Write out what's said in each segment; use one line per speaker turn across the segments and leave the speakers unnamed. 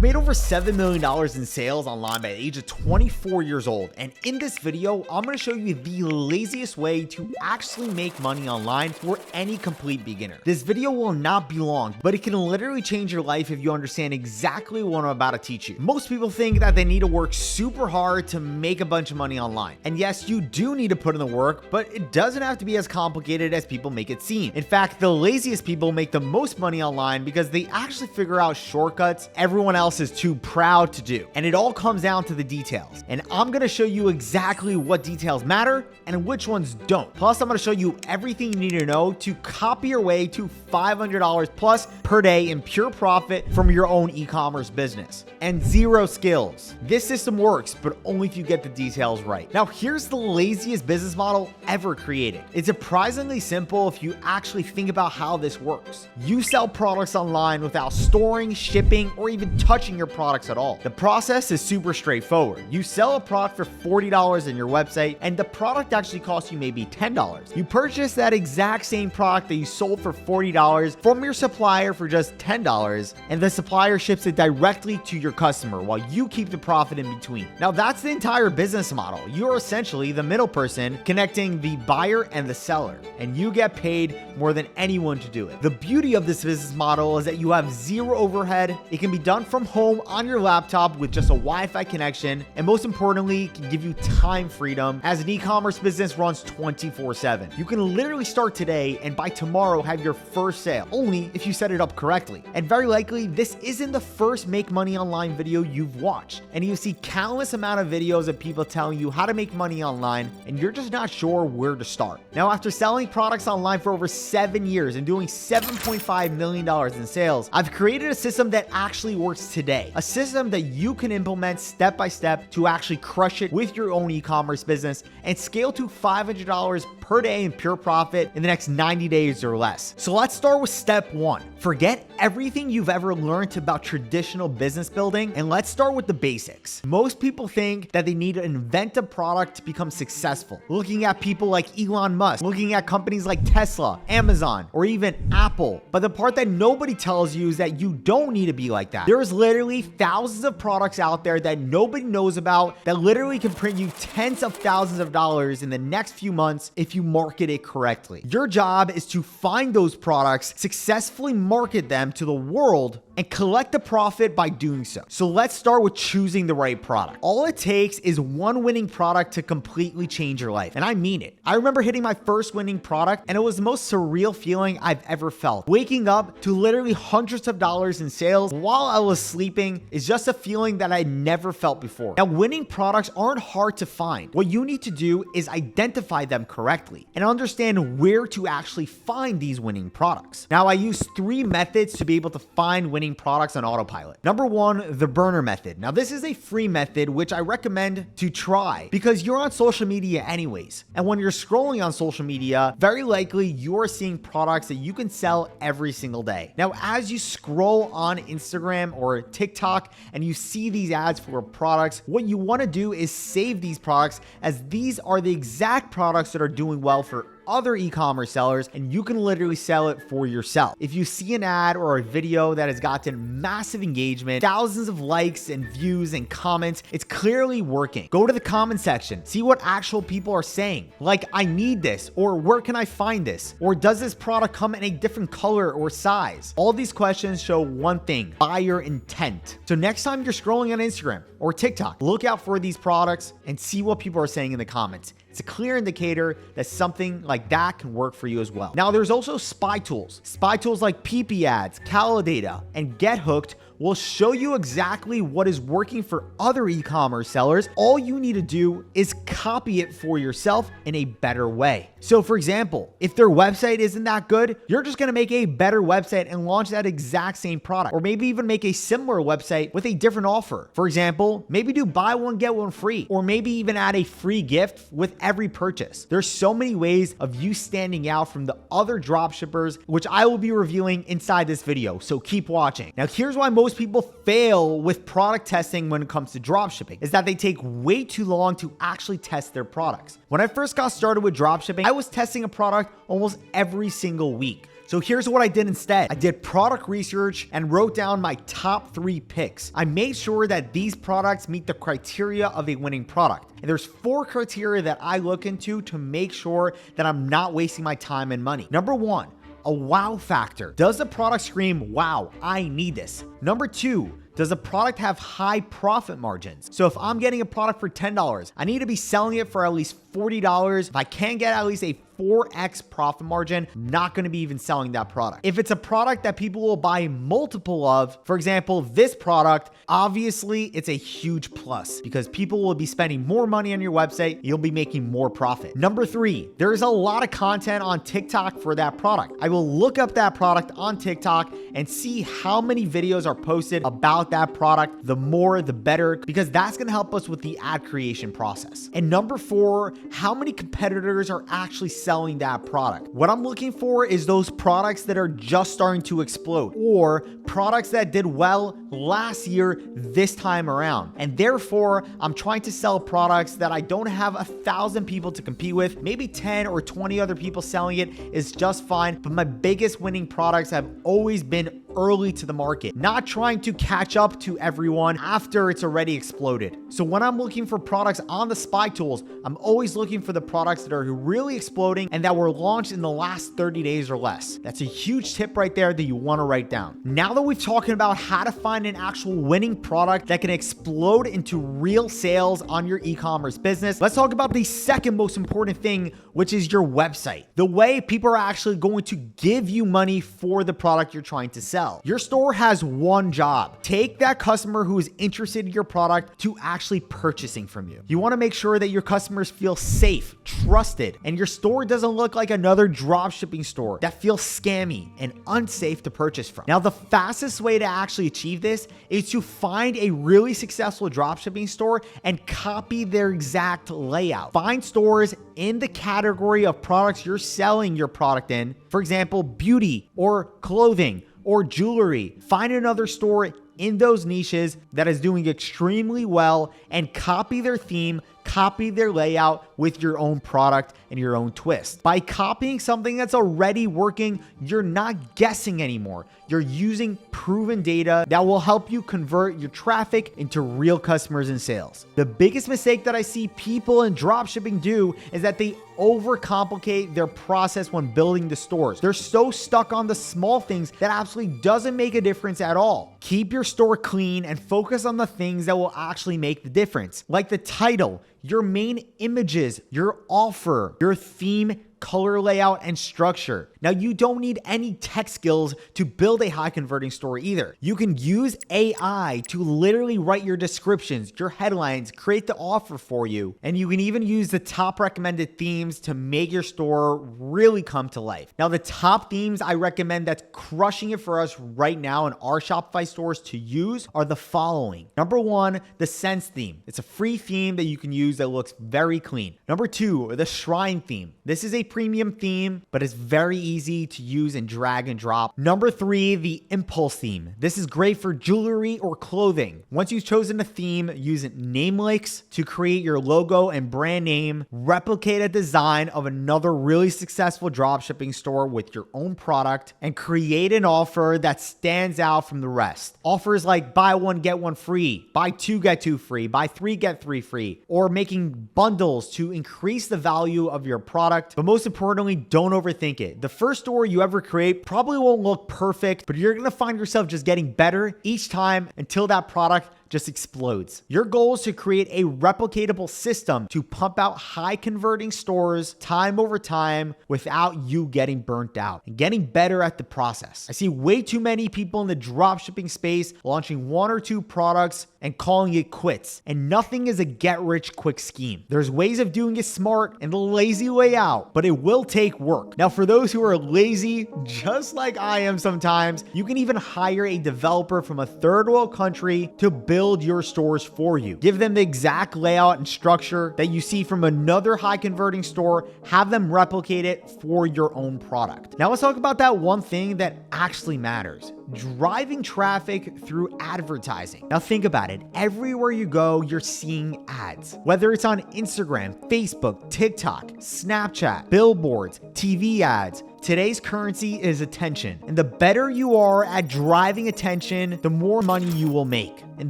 made over $7 million in sales online by the age of 24 years old, and in this video, I'm going to show you the laziest way to actually make money online for any complete beginner. This video will not be long, but it can literally change your life if you understand exactly what I'm about to teach you. Most people think that they need to work super hard to make a bunch of money online. And yes, you do need to put in the work, but it doesn't have to be as complicated as people make it seem. In fact, the laziest people make the most money online because they actually figure out shortcuts everyone else is too proud to do. And it all comes down to the details. And I'm going to show you exactly what details matter and which ones don't. Plus, I'm going to show you everything you need to know to copy your way to $500 plus per day in pure profit from your own e-commerce business. And zero skills. This system works, but only if you get the details right. Now, here's the laziest business model ever created. It's surprisingly simple if you actually think about how this works. You sell products online without storing, shipping, or even touching your products at all. The process is super straightforward. You sell a product for $40 in your website, and the product actually costs you maybe $10. You purchase that exact same product that you sold for $40 from your supplier for just $10, and the supplier ships it directly to your customer while you keep the profit in between. Now, that's the entire business model. You're essentially the middle person connecting the buyer and the seller, and you get paid more than anyone to do it. The beauty of this business model is that you have zero overhead. It can be done from home on your laptop with just a Wi-Fi connection, and most importantly, it can give you time freedom as an e-commerce business runs 24/7. You can literally start today and by tomorrow have your first sale, only if you set it up correctly. And very likely, this isn't the first make money online video you've watched, and you see countless amount of videos of people telling you how to make money online, and you're just not sure where to start. Now, after selling products online for over 7 years and doing $7.5 million in sales, I've created a system that actually works today. A system that you can implement step by step to actually crush it with your own e-commerce business and scale to $500 per day in pure profit in the next 90 days or less. So let's start with step 1. Forget everything you've ever learned about traditional business building, and let's start with the basics. Most people think that they need to invent a product to become successful. Looking at people like Elon Musk, looking at companies like Tesla, Amazon, or even Apple. But the part that nobody tells you is that you don't need to be like that. There's literally thousands of products out there that nobody knows about that literally can print you tens of thousands of dollars in the next few months if you market it correctly. Your job is to find those products, successfully market them to the world, and collect the profit by doing so. So let's start with choosing the right product. All it takes is one winning product to completely change your life. And I mean it. I remember hitting my first winning product, and it was the most surreal feeling I've ever felt. Waking up to literally hundreds of dollars in sales while I was sleeping is just a feeling that I never felt before. Now, winning products aren't hard to find. What you need to do is identify them correctly and understand where to actually find these winning products. Now, I use 3 methods to be able to find winning products on autopilot. Number 1, the burner method. Now, this is a free method which I recommend to try because you're on social media anyways. And when you're scrolling on social media, very likely you're seeing products that you can sell every single day. Now, as you scroll on Instagram or TikTok and you see these ads for products, what you want to do is save these products, as these are the exact products that are doing well for other e-commerce sellers, and you can literally sell it for yourself. If you see an ad or a video that has gotten massive engagement, thousands of likes and views and comments, it's clearly working. Go to the comment section, see what actual people are saying, like, I need this, or where can I find this, or does this product come in a different color or size? All these questions show one thing: buyer intent. So next time you're scrolling on Instagram or TikTok, look out for these products and see what people are saying in the comments. It's a clear indicator that something like that can work for you as well. Now, there's also spy tools. Spy tools like PP ads, Calidata, and Get Hooked will show you exactly what is working for other e-commerce sellers. All you need to do is copy it for yourself in a better way. So for example, if their website isn't that good, you're just going to make a better website and launch that exact same product, or maybe even make a similar website with a different offer. For example, maybe do buy one, get one free, or maybe even add a free gift with every purchase. There's so many ways of you standing out from the other dropshippers, which I will be revealing inside this video. So keep watching. Now, here's why most people fail with product testing when it comes to dropshipping, is that they take way too long to actually test their products. When I first got started with dropshipping, I was testing a product almost every single week. So here's what I did instead. I did product research and wrote down my top 3 picks. I made sure that these products meet the criteria of a winning product. And there's 4 criteria that I look into to make sure that I'm not wasting my time and money. Number 1, a wow factor. Does the product scream, wow, I need this? Number 2, does the product have high profit margins? So if I'm getting a product for $10, I need to be selling it for at least $40. If I can't get at least a 4x profit margin, not going to be even selling that product. If it's a product that people will buy multiple of, for example, this product, obviously it's a huge plus because people will be spending more money on your website. You'll be making more profit. Number 3, there's a lot of content on TikTok for that product. I will look up that product on TikTok and see how many videos are posted about that product. The more, the better, because that's going to help us with the ad creation process. And number 4, how many competitors are actually selling that product? What I'm looking for is those products that are just starting to explode, or products that did well last year this time around. And therefore, I'm trying to sell products that I don't have 1,000 people to compete with. Maybe 10 or 20 other people selling it is just fine. But my biggest winning products have always been early to the market, not trying to catch up to everyone after it's already exploded. So when I'm looking for products on the spy tools, I'm always looking for the products that are really exploding and that were launched in the last 30 days or less. That's a huge tip right there that you want to write down. Now that we've talked about how to find an actual winning product that can explode into real sales on your e-commerce business, let's talk about the second most important thing, which is your website. The way people are actually going to give you money for the product you're trying to sell. Your store has one job. Take that customer who is interested in your product to actually purchasing from you. You want to make sure that your customers feel safe, trusted, and your store doesn't look like another dropshipping store that feels scammy and unsafe to purchase from. Now, the fastest way to actually achieve this is to find a really successful dropshipping store and copy their exact layout. Find stores in the category of products you're selling your product in. For example, beauty or clothing or jewelry. Find another store in those niches that is doing extremely well and copy their theme, copy their layout with your own product and your own twist. By copying something that's already working, you're not guessing anymore. You're using proven data that will help you convert your traffic into real customers and sales. The biggest mistake that I see people in dropshipping do is that they overcomplicate their process when building the stores. They're so stuck on the small things that absolutely doesn't make a difference at all. Keep your store clean and focus on the things that will actually make the difference, like the title, your main images, your offer, your theme, color layout, and structure. Now, you don't need any tech skills to build a high converting store either. You can use AI to literally write your descriptions, your headlines, create the offer for you. And you can even use the top recommended themes to make your store really come to life. Now, the top themes I recommend that's crushing it for us right now in our Shopify stores to use are the following. Number 1, the Sense theme. It's a free theme that you can use that looks very clean. Number 2, the Shrine theme. This is a premium theme, but it's very easy to use and drag and drop. Number 3, the Impulse theme. This is great for jewelry or clothing. Once you've chosen a theme, use name links to create your logo and brand name. Replicate a design of another really successful dropshipping store with your own product and create an offer that stands out from the rest. Offers like buy one, get one free, buy two, get two free, buy three, get three free, or making bundles to increase the value of your product. But most importantly, don't overthink it. The first store you ever create probably won't look perfect, but you're going to find yourself just getting better each time until that product just explodes. Your goal is to create a replicatable system to pump out high converting stores time over time without you getting burnt out and getting better at the process. I see way too many people in the dropshipping space launching 1 or 2 products and calling it quits. And nothing is a get rich quick scheme. There's ways of doing it smart and the lazy way out, but it will take work. Now, for those who are lazy, just like I am sometimes, you can even hire a developer from a third world country to build your stores for you. Give them the exact layout and structure that you see from another high converting store, have them replicate it for your own product. Now let's talk about that one thing that actually matters. Driving traffic through advertising. Now think about it. Everywhere you go, you're seeing ads. Whether it's on Instagram, Facebook, TikTok, Snapchat, billboards, TV ads, today's currency is attention. And the better you are at driving attention, the more money you will make. And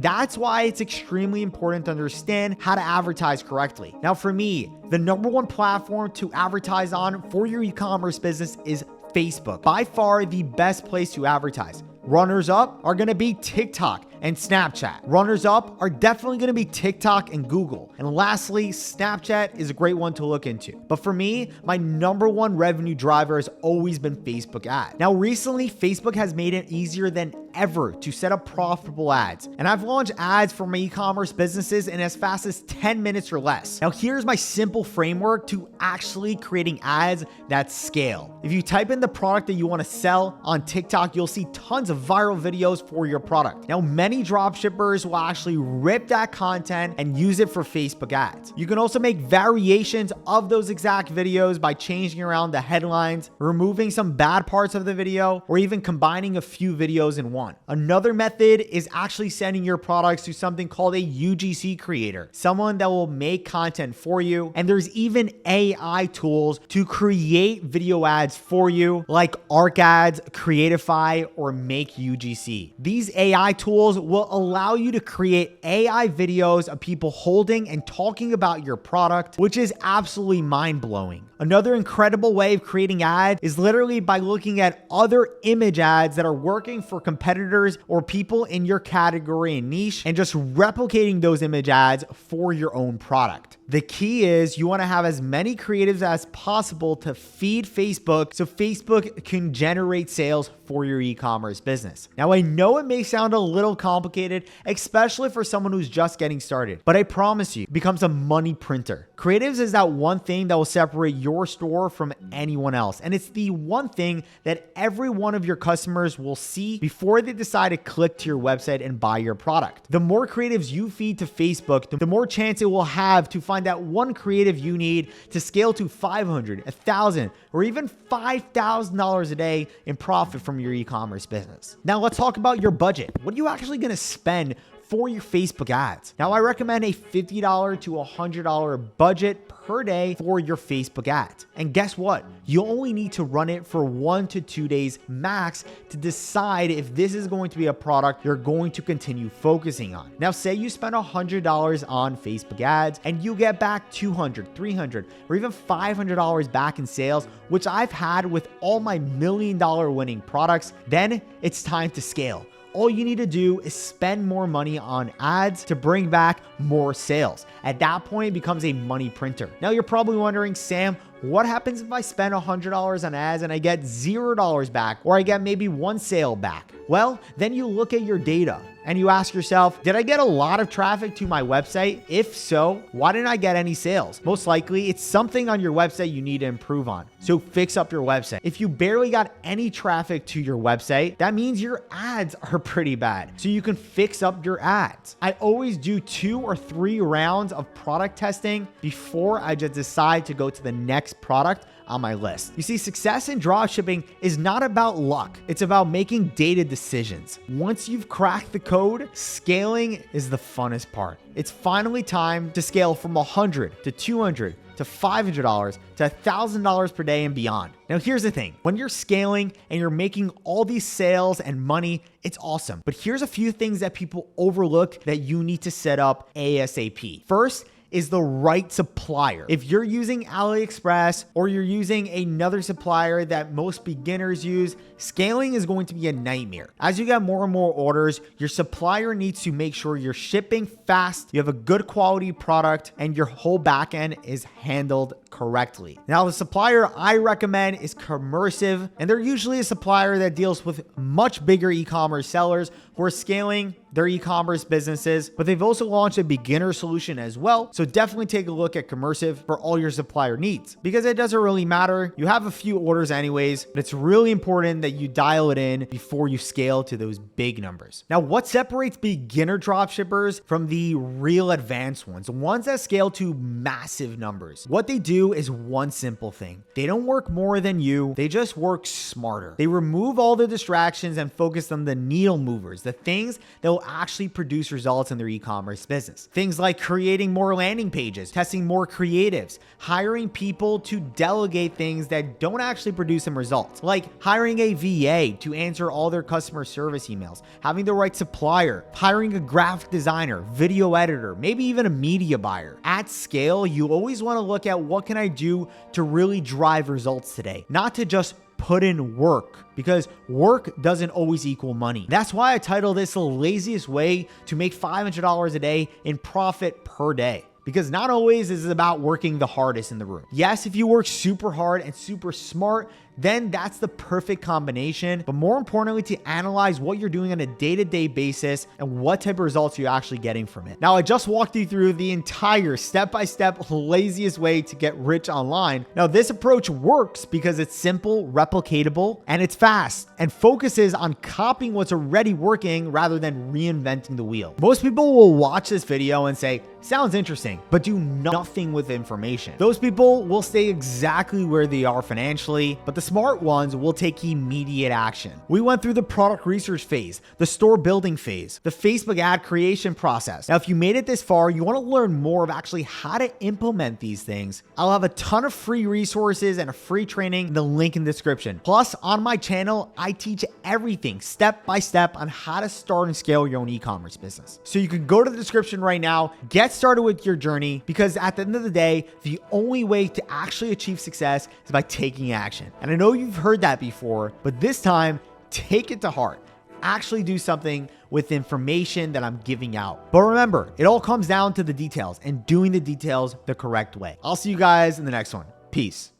that's why it's extremely important to understand how to advertise correctly. Now, for me, the number one platform to advertise on for your e-commerce business is Facebook. By far the best place to advertise. Runners up are going to be TikTok and Snapchat. Runners up are definitely going to be TikTok and Google. And lastly, Snapchat is a great one to look into. But for me, my number one revenue driver has always been Facebook ads. Now, recently, Facebook has made it easier than ever to set up profitable ads. And I've launched ads for my e-commerce businesses in as fast as 10 minutes or less. Now, here's my simple framework to actually creating ads that scale. If you type in the product that you want to sell on TikTok, you'll see tons of viral videos for your product. Now, many dropshippers will actually rip that content and use it for Facebook ads. You can also make variations of those exact videos by changing around the headlines, removing some bad parts of the video, or even combining a few videos in one. Another method is actually sending your products to something called a UGC creator, someone that will make content for you. And there's even AI tools to create video ads for you, like Arc Ads, Creatify, or Make UGC. These AI tools will allow you to create AI videos of people holding and talking about your product, which is absolutely mind-blowing. Another incredible way of creating ads is literally by looking at other image ads that are working for competitors or people in your category and niche and just replicating those image ads for your own product. The key is you want to have as many creatives as possible to feed Facebook so Facebook can generate sales for your e-commerce business. Now, I know it may sound a little complicated, especially for someone who's just getting started, but I promise you, it becomes a money printer. Creatives is that one thing that will separate your store from anyone else. And it's the one thing that every one of your customers will see before they decide to click to your website and buy your product. The more creatives you feed to Facebook, the more chance it will have to find that one creative you need to scale to $500, $1,000, or even $5,000 a day in profit from your e-commerce business. Now let's talk about your budget. What are you actually going to spend for your Facebook ads? Now, I recommend a $50 to $100 budget per day for your Facebook ads. And guess what? You only need to run it for 1 to 2 days max to decide if this is going to be a product you're going to continue focusing on. Now, say you spend $100 on Facebook ads and you get back $200, $300, or even $500 back in sales, which I've had with all my $1 million winning products, then it's time to scale. All you need to do is spend more money on ads to bring back more sales. At that point, it becomes a money printer. Now, you're probably wondering, Sam, what happens if I spend $100 on ads and I get $0 back, or I get maybe one sale back? Well, then you look at your data and you ask yourself, did I get a lot of traffic to my website? If so, why didn't I get any sales? Most likely, it's something on your website you need to improve on. So fix up your website. If you barely got any traffic to your website, that means your ads are pretty bad. So you can fix up your ads. I always do 2 or 3 rounds of product testing before I just decide to go to the next product on my list. You see, success in dropshipping is not about luck. It's about making data decisions. Once you've cracked the code, scaling is the funnest part. It's finally time to scale from $100 to $200 to $500 to $1,000 per day and beyond. Now, here's the thing. When you're scaling and you're making all these sales and money, it's awesome. But here's a few things that people overlook that you need to set up ASAP. First, is the right supplier. If you're using AliExpress or you're using another supplier that most beginners use, scaling is going to be a nightmare. As you get more and more orders, your supplier needs to make sure you're shipping fast, you have a good quality product, and your whole backend is handled correctly. Now, the supplier I recommend is Commercive, and they're usually a supplier that deals with much bigger e-commerce sellers who are scaling their e-commerce businesses, but they've also launched a beginner solution as well. So definitely take a look at Commercive for all your supplier needs, because it doesn't really matter. You have a few orders anyways, but it's really important that you dial it in before you scale to those big numbers. Now, what separates beginner dropshippers from the real advanced ones, the ones that scale to massive numbers? What they do is one simple thing. They don't work more than you. They just work smarter. They remove all the distractions and focus on the needle movers, the things that will actually produce results in their e-commerce business. Things like creating more landing pages, testing more creatives, hiring people to delegate things that don't actually produce them results, like hiring a VA to answer all their customer service emails, having the right supplier, hiring a graphic designer, video editor, maybe even a media buyer. At scale, you always want to look at what can I do to really drive results today, not to just put in work, because work doesn't always equal money. That's why I titled this the laziest way to make $500 a day in profit per day. Because not always is it about working the hardest in the room. Yes, if you work super hard and super smart, then that's the perfect combination. But more importantly, to analyze what you're doing on a day-to-day basis and what type of results you're actually getting from it. Now, I just walked you through the entire step-by-step laziest way to get rich online. Now, this approach works because it's simple, replicatable, and it's fast, and focuses on copying what's already working rather than reinventing the wheel. Most people will watch this video and say, sounds interesting, but do nothing with information. Those people will stay exactly where they are financially, but the smart ones will take immediate action. We went through the product research phase, the store building phase, the Facebook ad creation process. Now, if you made it this far, you want to learn more of actually how to implement these things. I'll have a ton of free resources and a free training in the link in the description. Plus, on my channel, I teach everything step by step on how to start and scale your own e-commerce business. So you can go to the description right now, get started with your journey, because at the end of the day, the only way to actually achieve success is by taking action. And I know you've heard that before, but this time, take it to heart. Actually do something with information that I'm giving out. But remember, it all comes down to the details and doing the details the correct way. I'll see you guys in the next one. Peace.